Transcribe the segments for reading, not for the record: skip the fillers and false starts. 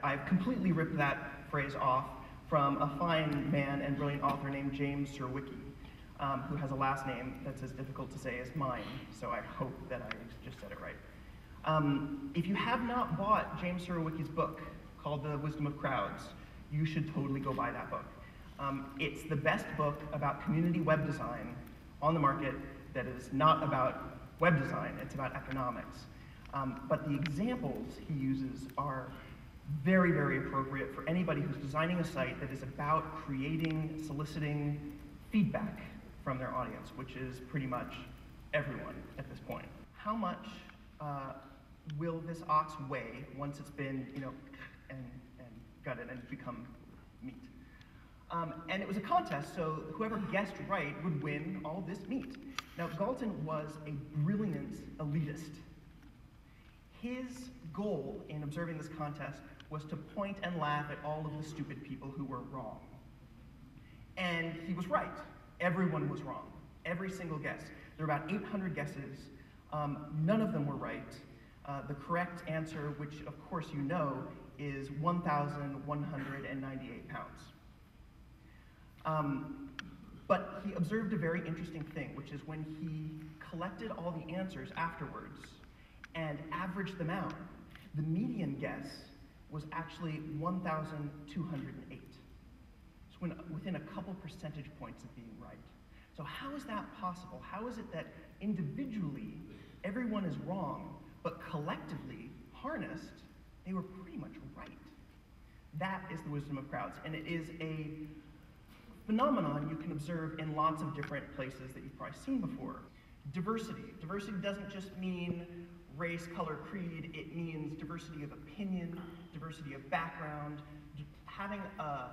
I've completely ripped that phrase off from a fine man and brilliant author named James SXSWi, who has a last name that's as difficult to say as mine, so I hope that I just said it right. If you have not bought James SXSWi's book called The Wisdom of Crowds, you should totally go buy that book. It's the best book about community web design on the market that is not about web design, it's about economics. But the examples he uses are very, very appropriate for anybody who's designing a site that is about creating, soliciting feedback from their audience, which is pretty much everyone at this point. How much will this ox weigh once it's been, and gutted and become meat? And it was a contest, so whoever guessed right would win all this meat. Now, Galton was a brilliant elitist. His goal in observing this contest was to point and laugh at all of the stupid people who were wrong. And he was right. Everyone was wrong. Every single guess. There were about 800 guesses. None of them were right. The correct answer, which of course you know, is 1,198 pounds. But he observed a very interesting thing, which is when he collected all the answers afterwards and averaged them out, the median guess was actually 1,208. So within a couple percentage points of being right. So how is that possible? How is it that individually everyone is wrong, but collectively, harnessed, they were pretty much right? That is the wisdom of crowds, and it is a phenomenon you can observe in lots of different places that you've probably seen before. Diversity. Diversity doesn't just mean race, color, creed. It means diversity of opinion, diversity of background, having a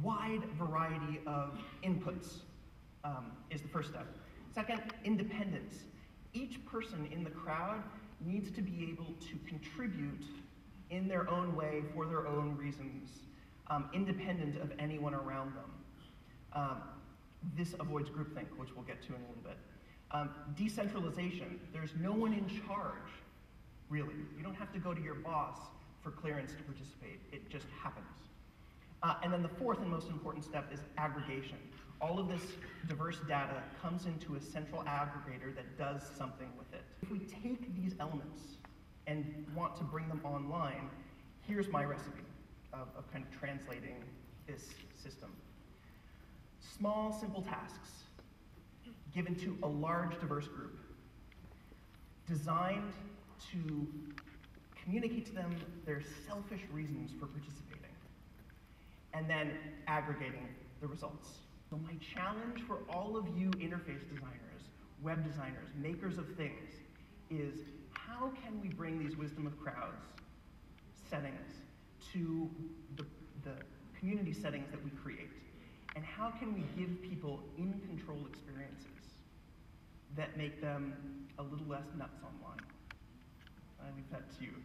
wide variety of inputs is the first step. Second, independence. Each person in the crowd needs to be able to contribute in their own way for their own reasons, independent of anyone around them. This avoids groupthink, which we'll get to in a little bit. Decentralization. There's no one in charge, really. You don't have to go to your boss for clearance to participate. It just happens. And then the fourth and most important step is aggregation. All of this diverse data comes into a central aggregator that does something with it. If we take these elements and want to bring them online, here's my recipe of kind of translating this system. Small, simple tasks given to a large, diverse group, designed to communicate to them their selfish reasons for participating, and then aggregating the results. So my challenge for all of you interface designers, web designers, makers of things, is how can we bring these wisdom of crowds settings to the community settings that we create? And how can we give people in-control experiences that make them a little less nuts online? I leave that to you.